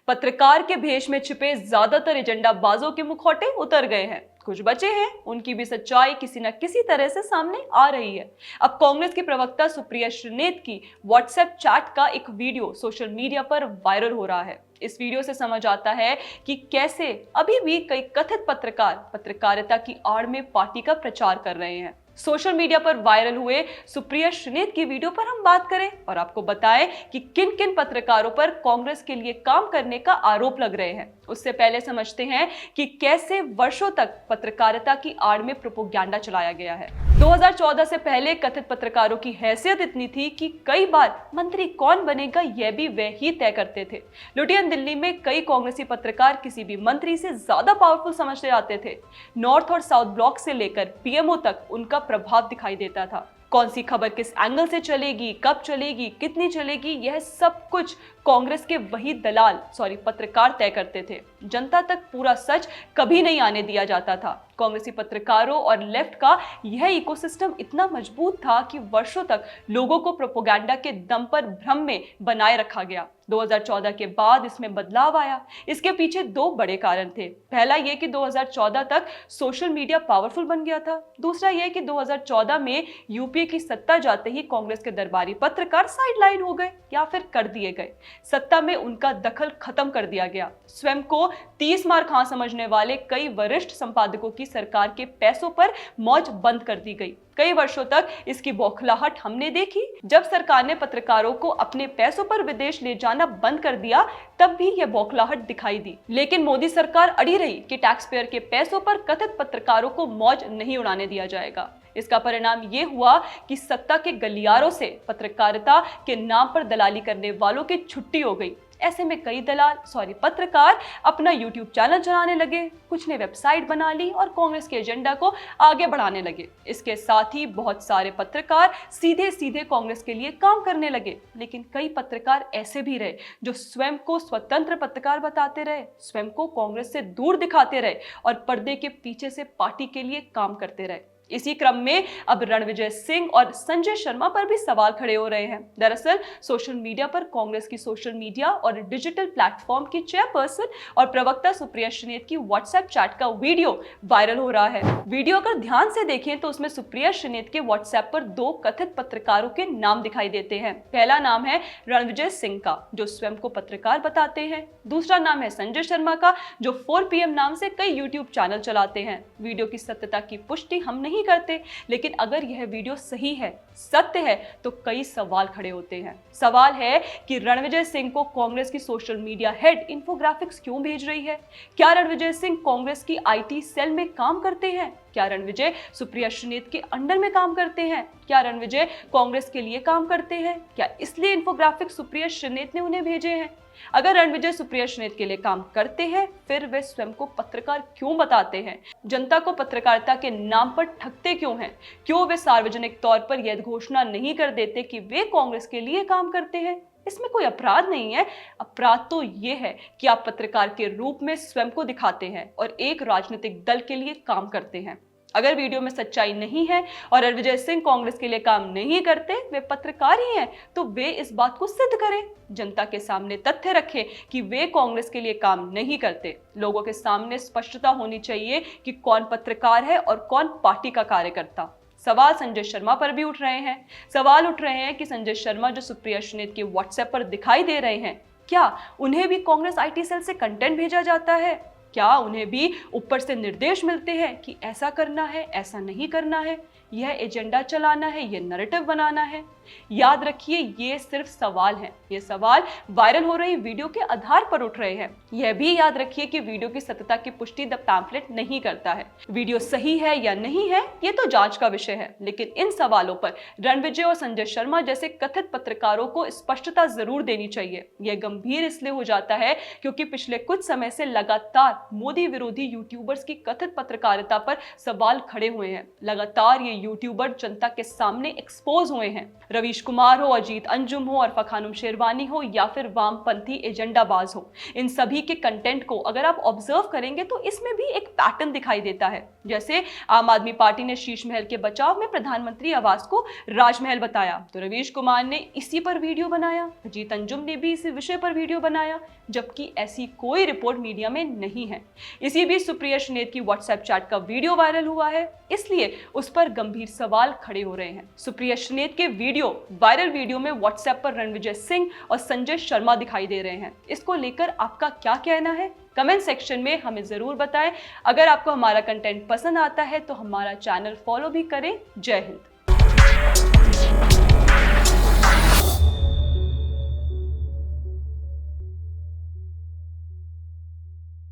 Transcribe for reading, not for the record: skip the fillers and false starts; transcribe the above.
पत्रकार के भेष में छिपे ज्यादातर एजेंडा बाजों के मुखौटे उतर गए हैं। कुछ बचे हैं, उनकी भी सच्चाई किसी न किसी तरह से सामने आ रही है। अब कांग्रेस की प्रवक्ता सुप्रिया श्रीनेत की व्हाट्सएप चैट का एक वीडियो सोशल मीडिया पर वायरल हो रहा है। इस वीडियो से समझ आता है कि कैसे अभी भी कई कथित पत्रकार पत्रकारिता की आड़ में पार्टी का प्रचार कर रहे हैं। सोशल मीडिया पर वायरल हुए सुप्रिया श्रीनेत की वीडियो पर हम बात करें और आपको बताएं कि किन किन पत्रकारों पर कांग्रेस के लिए काम करने का आरोप लग रहे हैं। उससे पहले समझते हैं कि कैसे वर्षों तक पत्रकारिता की आड़ में प्रोपेगेंडा चलाया गया है। 2014 से पहले कथित पत्रकारों की हैसियत इतनी थी कि कई बार मंत्री कौन बनेगा यह भी वे ही तय करते थे। लुटियन दिल्ली में कई कांग्रेसी पत्रकार किसी भी मंत्री से ज्यादा पावरफुल समझे जाते थे। नॉर्थ और साउथ ब्लॉक से लेकर पीएमओ तक उनका प्रभाव दिखाई देता था। कौन सी खबर किस एंगल से चलेगी, कब चलेगी, कितनी चलेगी, यह सब कुछ कांग्रेस के वही पत्रकार तय करते थे। जनता तक पूरा सच कभी नहीं आने दिया जाता था। कांग्रेसी पत्रकारों और लेफ्ट का यह इकोसिस्टम इतना मजबूत था कि वर्षों तक लोगों को प्रोपेगेंडा के दम पर भ्रम में बनाए रखा गया। 2014 के बाद इसमें बदलाव आया। इसके पीछे दो बड़े कारण थे। पहला यह कि 2014 तक सोशल मीडिया पावरफुल बन गया था। दूसरा यह कि 2014 में यूपीए की सत्ता जाते ही कांग्रेस के दरबारी पत्रकार साइडलाइन हो गए या फिर कर दिए गए। सत्ता में उनका दखल खत्म कर दिया गया। स्वयं को 30 मार खां समझने वाले कई वरिष्ठ संपादकों की सरकार के पैसों पर मौज बंद कर दी गई। कई वर्षों तक इसकी बौखलाहट हमने देखी। जब सरकार ने पत्रकारों को अपने पैसों पर विदेश ले जाना बंद कर दिया, तब भी यह बौखलाहट दिखाई दी। लेकिन मोदी सरकार अड़ी रही कि टैक्स पेयर के पैसों पर कथित पत्रकारों को मौज नहीं उड़ाने दिया जाएगा। इसका परिणाम यह हुआ कि सत्ता के गलियारों से पत्रकारिता के नाम पर दलाली करने वालों की छुट्टी हो गई। ऐसे में कई पत्रकार अपना यूट्यूब चैनल चलाने लगे, कुछ ने वेबसाइट बना ली और कांग्रेस के एजेंडा को आगे बढ़ाने लगे। इसके साथ ही बहुत सारे पत्रकार सीधे सीधे कांग्रेस के लिए काम करने लगे। लेकिन कई पत्रकार ऐसे भी रहे जो स्वयं को स्वतंत्र पत्रकार बताते रहे, स्वयं को कांग्रेस से दूर दिखाते रहे और पर्दे के पीछे से पार्टी के लिए काम करते रहे। इसी क्रम में अब रणविजय सिंह और संजय शर्मा पर भी सवाल खड़े हो रहे हैं। दरअसल सोशल मीडिया पर कांग्रेस की सोशल मीडिया और डिजिटल प्लेटफॉर्म की चेयरपर्सन और प्रवक्ता सुप्रिया श्रीनेत की व्हाट्सएप चैट का वीडियो वायरल हो रहा है। वीडियो अगर ध्यान से देखें तो उसमें सुप्रिया श्रीनेत के व्हाट्सएप पर दो कथित पत्रकारों के नाम दिखाई देते हैं। पहला नाम है रणविजय सिंह का, जो स्वयं को पत्रकार बताते हैं। दूसरा नाम है संजय शर्मा का, जो 4PM नाम से कई यूट्यूब चैनल चलाते हैं। वीडियो की सत्यता की पुष्टि हम नहीं करते, लेकिन अगर यह वीडियो सही है, सत्य है, तो कई सवाल खड़े होते हैं। सवाल है कि रणविजय सिंह को कांग्रेस की सोशल मीडिया हेड इंफोग्राफिक्स क्यों भेज रही है? क्या रणविजय सिंह कांग्रेस की आईटी सेल में काम करते हैं? क्या रणविजय सुप्रिया श्रीनेत के अंडर में काम करते हैं? क्या रणविजय कांग्रेस के लिए काम करते हैं? क्या इसलिए इंफोग्राफिक्स सुप्रिया श्रीनेत ने उन्हें भेजे हैं? अगर रणविजय सुप्रिया श्रीनेत के लिए काम करते हैं, फिर वे स्वयं को पत्रकार क्यों बताते हैं? जनता को पत्रकारिता के नाम पर ठगते क्यों हैं? क्यों वे सार्वजनिक तौर पर यह घोषणा नहीं कर देते कि वे कांग्रेस के लिए काम करते हैं? इसमें कोई अपराध नहीं है। अपराध तो ये है कि आप पत्रकार के रूप में स्वयं को दिखाते हैं और एक राजनीतिक दल के लिए काम करते हैं। अगर वीडियो में सच्चाई नहीं है और रणविजय सिंह कांग्रेस के लिए काम नहीं करते, वे पत्रकार ही हैं, तो वे इस बात को सिद्ध करें। जनता के सामने तथ्य रखें कि वे कांग्रेस के लिए काम नहीं करते। लोगों के सामने स्पष्टता होनी चाहिए कि कौन पत्रकार है और कौन पार्टी का कार्यकर्ता। सवाल संजय शर्मा पर भी उठ रहे हैं। सवाल उठ रहे हैं कि संजय शर्मा जो सुप्रिया श्रीनेत के व्हाट्सएप पर दिखाई दे रहे हैं, क्या उन्हें भी कांग्रेस आईटी सेल से कंटेंट भेजा जाता है? क्या उन्हें भी ऊपर से निर्देश मिलते हैं कि ऐसा करना है, ऐसा नहीं करना है, यह एजेंडा चलाना है, यह नैरेटिव बनाना है? याद रखिए, ये सिर्फ सवाल हैं। ये सवाल वायरल हो रही वीडियो के आधार पर उठ रहे हैं। यह भी याद रखिए कि वीडियो की सत्यता की पुष्टि द पैम्फलेट नहीं करता है। वीडियो सही है या नहीं है, ये तो जांच का विषय है। लेकिन इन सवालों पर रणविजय और संजय शर्मा जैसे कथित पत्रकारों को स्पष्टता जरूर देनी चाहिए। यह गंभीर इसलिए हो जाता है क्योंकि पिछले कुछ समय से लगातार मोदी विरोधी यूट्यूबर्स की कथित पत्रकारिता पर सवाल खड़े हुए हैं। लगातार ये यूट्यूबर जनता के सामने एक्सपोज हुए हैं। रवीश कुमार हो, अजीत अंजुम हो, अरफा खानुम शेरवानी हो या फिर वामपंथी एजेंडाबाज हो, इन सभी के कंटेंट को अगर आप ऑब्जर्व करेंगे तो इसमें भी एक पैटर्न दिखाई देता है। जैसे आम आदमी पार्टी ने शीश महल के बचाव में प्रधानमंत्री आवास को राजमहल बताया, तो रवीश कुमार ने इसी पर वीडियो बनाया, अजीत अंजुम ने भी इसी विषय पर वीडियो बनाया, जबकि ऐसी कोई रिपोर्ट मीडिया में नहीं है। इसी बीच सुप्रिया श्रीनेत की व्हाट्सएप चैट का वीडियो वायरल हुआ है, इसलिए उस पर गंभीर सवाल खड़े हो रहे हैं। सुप्रिया श्रीनेत के वायरल वीडियो में व्हाट्सएप पर रणविजय सिंह और संजय शर्मा दिखाई दे रहे हैं। इसको लेकर आपका क्या कहना है? कमेंट सेक्शन में हमें जरूर बताएं। अगर आपको हमारा कंटेंट पसंद आता है तो हमारा चैनल फॉलो भी करें। जय हिंद।